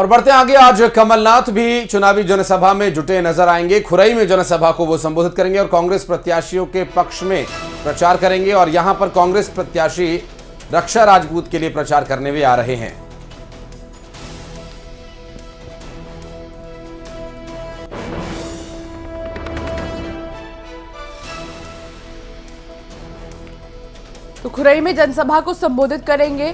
और बढ़ते आगे, आज कमलनाथ भी चुनावी जनसभा में जुटे नजर आएंगे। खुरई में जनसभा को वो संबोधित करेंगे और कांग्रेस प्रत्याशियों के पक्ष में प्रचार करेंगे। और यहां पर कांग्रेस प्रत्याशी रक्षा राजपूत के लिए प्रचार करने भी आ रहे हैं। तो खुरई में जनसभा को संबोधित करेंगे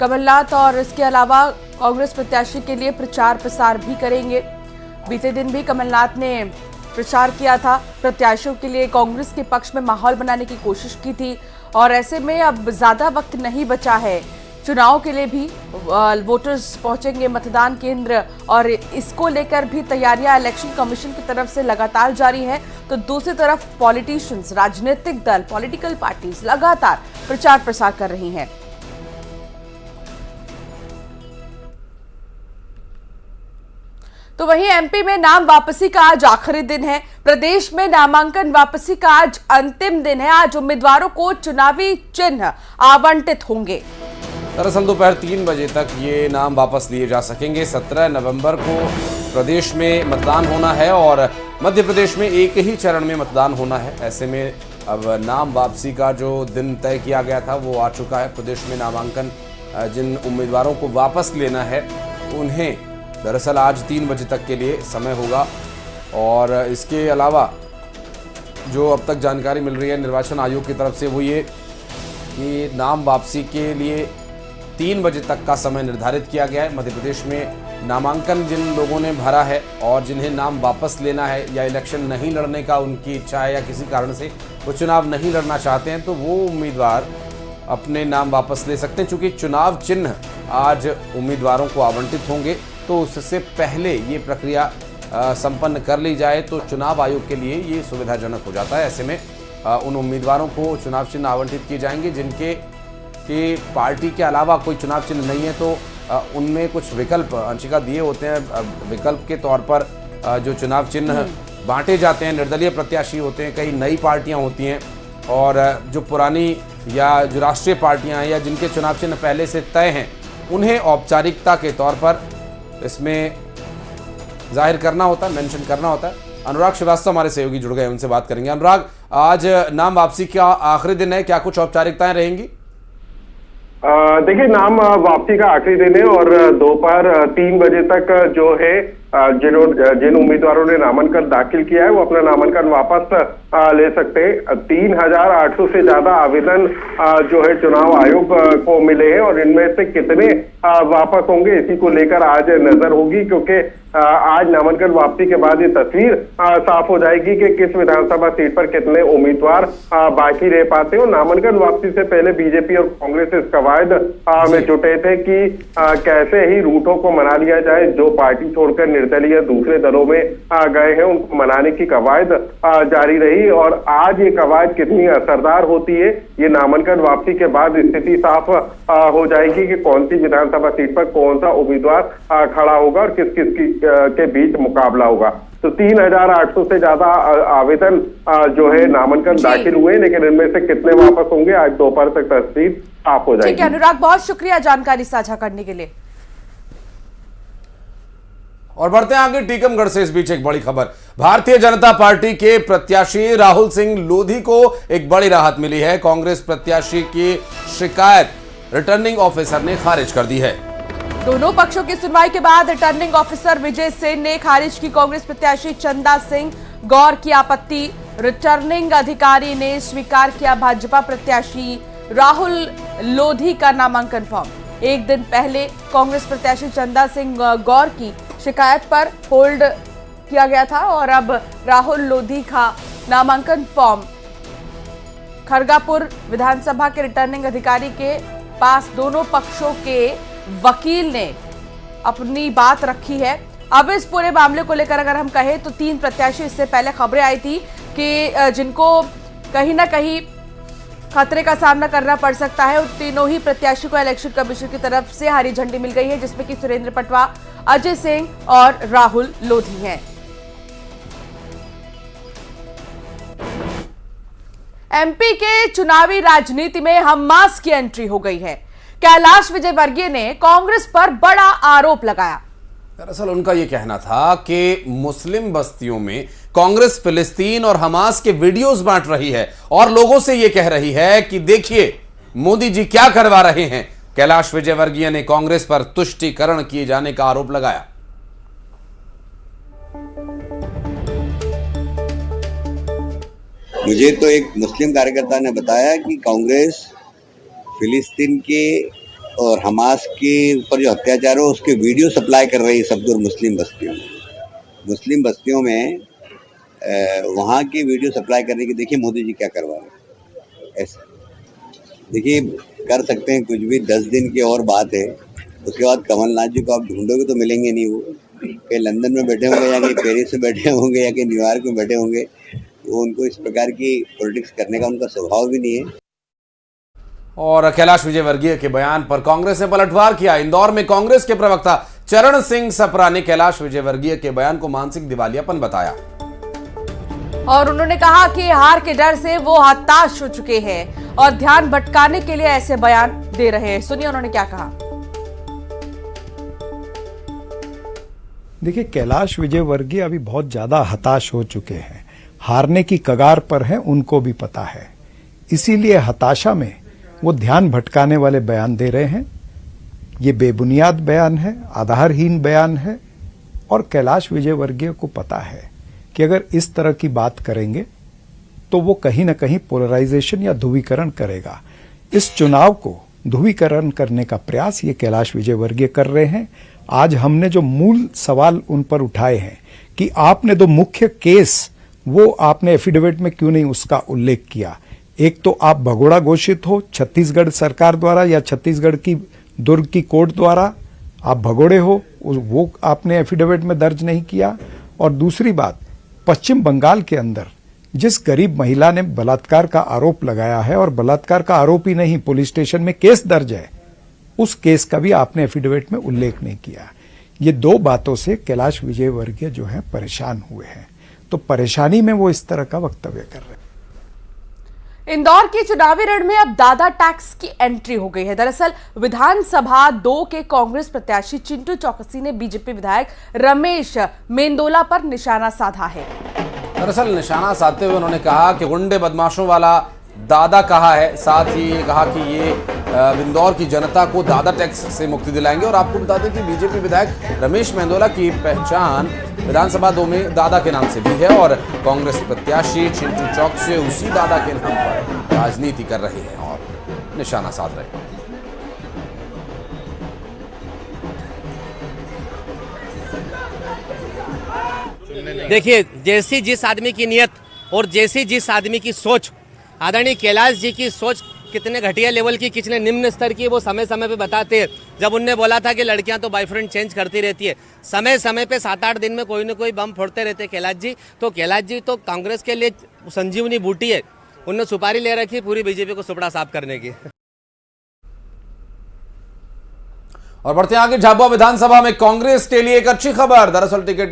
कमलनाथ और इसके अलावा कांग्रेस प्रत्याशी के लिए प्रचार प्रसार भी करेंगे। बीते दिन भी कमलनाथ ने प्रचार किया था, प्रत्याशियों के लिए कांग्रेस के पक्ष में माहौल बनाने की कोशिश की थी। और ऐसे में अब ज्यादा वक्त नहीं बचा है, चुनाव के लिए भी वोटर्स पहुंचेंगे मतदान केंद्र और इसको लेकर भी तैयारियां इलेक्शन कमीशन की तरफ से लगातार जारी है। तो दूसरी तरफ पॉलिटिशियंस, राजनीतिक दल, पॉलिटिकल पार्टीज लगातार प्रचार प्रसार कर रही हैं। तो वहीं एमपी में नाम वापसी का आज आखिरी दिन है। प्रदेश में नामांकन वापसी का आज अंतिम दिन है। आज उम्मीदवारों को चुनावी चिन्ह आवंटित होंगे। दरअसल दोपहर 3 बजे तक ये नाम वापस लिए जा सकेंगे। 17 नवंबर को प्रदेश में मतदान होना है और मध्य प्रदेश में एक ही चरण में मतदान होना है। ऐसे में अब नाम वापसी का जो दिन तय किया गया था वो आ चुका है। प्रदेश में नामांकन जिन उम्मीदवारों को वापस लेना है उन्हें दरअसल आज 3 बजे तक के लिए समय होगा। और इसके अलावा जो अब तक जानकारी मिल रही है निर्वाचन आयोग की तरफ से वो ये कि नाम वापसी के लिए 3 बजे तक का समय निर्धारित किया गया है। मध्य प्रदेश में नामांकन जिन लोगों ने भरा है और जिन्हें नाम वापस लेना है या इलेक्शन नहीं लड़ने का उनकी इच्छा है या किसी कारण से वो चुनाव नहीं लड़ना चाहते हैं तो वो उम्मीदवार अपने नाम वापस ले सकते हैं। चूँकि चुनाव चिन्ह आज उम्मीदवारों को आवंटित होंगे तो उससे पहले ये प्रक्रिया संपन्न कर ली जाए तो चुनाव आयोग के लिए ये सुविधाजनक हो जाता है। ऐसे में उन उम्मीदवारों को चुनाव चिन्ह आवंटित किए जाएंगे जिनके पार्टी के अलावा कोई चुनाव चिन्ह नहीं है। तो उनमें कुछ विकल्प अंशिका दिए होते हैं। विकल्प के तौर पर जो चुनाव चिन्ह बांटे जाते हैं, निर्दलीय प्रत्याशी होते हैं, कई नई पार्टियां होती हैं और जो पुरानी या जो राष्ट्रीय पार्टियां हैं या जिनके चुनाव चिन्ह पहले से तय हैं उन्हें औपचारिकता के तौर पर इसमें जाहिर करना होता है, मेंशन करना होता है। अनुराग श्रीवास्तव हमारे सहयोगी जुड़ गए, उनसे बात करेंगे। अनुराग, आज नाम वापसी का आखिरी दिन है, क्या कुछ औपचारिकताएं रहेंगी? देखिए, नाम वापसी का आखिरी दिन है और दोपहर 3 बजे तक जो है जिन उम्मीदवारों ने नामांकन दाखिल किया है वो अपना नामांकन वापस ले सकते हैं। 3800 से ज्यादा आवेदन जो है चुनाव आयोग को मिले हैं और इनमें से कितने वापस होंगे इसी को लेकर आज नजर होगी, क्योंकि आज नामांकन वापसी के बाद ये तस्वीर साफ हो जाएगी कि किस विधानसभा सीट पर कितने उम्मीदवार बाकी रह पाते हैं। और नामांकन वापसी से पहले बीजेपी और कांग्रेस इस कवायद में जुटे थे कि कैसे ही रूटों को मना लिया जाए। जो पार्टी छोड़कर निर्दलीय दूसरे दलों में गए हैं उनको मनाने की कवायद जारी रही और आज ये कवायद कितनी असरदार होती है ये नामांकन वापसी के बाद स्थिति साफ हो जाएगी कि कौन सी विधानसभा सीट पर कौन सा उम्मीदवार खड़ा होगा और किस किस के बीच मुकाबला होगा। तो 3800 से ज्यादा आवेदन जो है नामांकन दाखिल हुए, लेकिन इनमें से कितने वापस होंगे आज दोपहर तक तस्वीर साफ हो जाएगी। ठीक है अनुराग, बहुत शुक्रिया जानकारी साझा करने के लिए। और बढ़ते हैं आगे टीकमगढ़ से। इस बीच एक बड़ी खबर, भारतीय जनता पार्टी के प्रत्याशी राहुल सिंह लोधी को एक बड़ी राहत मिली है। कांग्रेस प्रत्याशी की शिकायत रिटर्निंग ऑफिसर ने खारिज कर दी है। दोनों पक्षों की सुनवाई के बाद रिटर्निंग ऑफिसर विजय सेन ने खारिज की कांग्रेस प्रत्याशी चंदा सिंह गौर की आपत्ति। रिटर्निंग अधिकारी ने स्वीकार किया भाजपा प्रत्याशी राहुल लोधी का नामांकन फॉर्म। एक दिन पहले कांग्रेस प्रत्याशी चंदा सिंह गौर की शिकायत पर होल्ड किया गया था और अब राहुल लोधी का नामांकन फॉर्म खरगापुर विधानसभा के रिटर्निंग अधिकारी के पास दोनों पक्षों के वकील ने अपनी बात रखी है। अब इस पूरे मामले को लेकर अगर हम कहें तो 3 प्रत्याशी, इससे पहले खबरें आई थी कि जिनको कहीं ना कहीं खतरे का सामना करना पड़ सकता है, उन तीनों ही प्रत्याशी को इलेक्शन कमीशन की तरफ से हरी झंडी मिल गई है, जिसमें कि सुरेंद्र पटवा, अजय सिंह और राहुल लोधी हैं। एमपी के चुनावी राजनीति में हम्मास की एंट्री हो गई है। कैलाश विजयवर्गीय ने कांग्रेस पर बड़ा आरोप लगाया। दरअसल उनका यह कहना था कि मुस्लिम बस्तियों में कांग्रेस फिलिस्तीन और हमास के वीडियोस बांट रही है और लोगों से यह कह रही है कि देखिए मोदी जी क्या करवा रहे हैं। कैलाश विजयवर्गीय ने कांग्रेस पर तुष्टीकरण किए जाने का आरोप लगाया। मुझे तो एक मुस्लिम कार्यकर्ता ने बताया कि कांग्रेस फिलिस्तीन के और हमास के ऊपर जो अत्याचार हो उसके वीडियो सप्लाई कर रही है सबको मुस्लिम बस्तियों में वहाँ की वीडियो सप्लाई करने की। देखिए मोदी जी क्या करवा रहे हैं। ऐसे देखिए कर सकते हैं कुछ भी, 10 दिन की और बात है। उसके बाद कमलनाथ जी को आप ढूंढोगे तो मिलेंगे नहीं। वो कहीं लंदन में बैठे होंगे या कहीं पेरिस में बैठे होंगे या कहीं न्यूयॉर्क में बैठे होंगे। वो उनको इस प्रकार की पॉलिटिक्स करने का उनका स्वभाव भी नहीं है। और कैलाश विजयवर्गीय के बयान पर कांग्रेस ने पलटवार किया। इंदौर में कांग्रेस के प्रवक्ता चरण सिंह सप्रा ने कैलाश विजयवर्गीय के बयान को मानसिक दिवालियापन बताया और उन्होंने कहा कि हार के डर से वो हताश हो चुके हैं और ध्यान भटकाने के लिए ऐसे बयान दे रहे हैं। सुनिए उन्होंने क्या कहा। देखिए कैलाश विजयवर्गीय अभी बहुत ज्यादा हताश हो चुके हैं, हारने की कगार पर हैं, उनको भी पता है। इसीलिए हताशा में वो ध्यान भटकाने वाले बयान दे रहे हैं। ये बेबुनियाद बयान है, आधारहीन बयान है और कैलाश विजयवर्गीय को पता है कि अगर इस तरह की बात करेंगे तो वो कहीं ना कहीं पोलराइजेशन या ध्रुवीकरण करेगा। इस चुनाव को ध्रुवीकरण करने का प्रयास ये कैलाश विजयवर्गीय कर रहे हैं। आज हमने जो मूल सवाल उन पर उठाए हैं कि आपने दो मुख्य केस वो आपने एफिडेविट में क्यों नहीं उसका उल्लेख किया। एक तो आप भगोड़ा घोषित हो छत्तीसगढ़ सरकार द्वारा या छत्तीसगढ़ की दुर्ग की कोर्ट द्वारा, आप भगोड़े हो, वो आपने एफिडेविट में दर्ज नहीं किया। और दूसरी बात, पश्चिम बंगाल के अंदर जिस गरीब महिला ने बलात्कार का आरोप लगाया है और बलात्कार का आरोप ही नहीं पुलिस स्टेशन में केस दर्ज है, उस केस का भी आपने एफिडेविट में उल्लेख नहीं किया। ये दो बातों से कैलाश विजयवर्गीय जो है परेशान हुए हैं, तो परेशानी में वो इस तरह का वक्तव्य कर रहे हैं। इंदौर के चुनावी रण में अब दादा टैक्स की एंट्री हो गई है। दरअसल विधानसभा 2 के कांग्रेस प्रत्याशी चिंटू चौकसी ने बीजेपी विधायक रमेश मेंदोला पर निशाना साधा है। दरअसल निशाना साधते हुए उन्होंने कहा कि गुंडे बदमाशों वाला दादा कहा है। साथ ही ये कहा कि ये इंदौर की जनता को दादा टैक्स से मुक्ति दिलाएंगे। और आपको बता दें कि बीजेपी विधायक रमेश मेंदोला की पहचान विधानसभा 2 में दादा के नाम से भी है और कांग्रेस प्रत्याशी चिंटू चौकसी उसी दादा के नाम पर राजनीति कर रहे हैं और निशाना साध रहे हैं। देखिए जैसी जिस आदमी की नियत और जैसी जिस आदमी की सोच, आदरणीय कैलाश जी की सोच कितने घटिया लेवल की, कितने निम्न स्तर की, वो समय समय पे बताते हैं। जब उनने बोला था कि लड़कियां तो बॉयफ्रेंड चेंज करती रहती है, समय समय पे 7-8 दिन में कोई ना कोई बम फोड़ते रहते कैलाश जी। तो कैलाश जी तो कांग्रेस के लिए संजीवनी बूटी है। उनने सुपारी ले रखी पूरी बीजेपी को सुपड़ा साफ करने की। और बढ़ते आगे, झाबुआ विधानसभा में कांग्रेस के लिए एक अच्छी खबर। दरअसल टिकट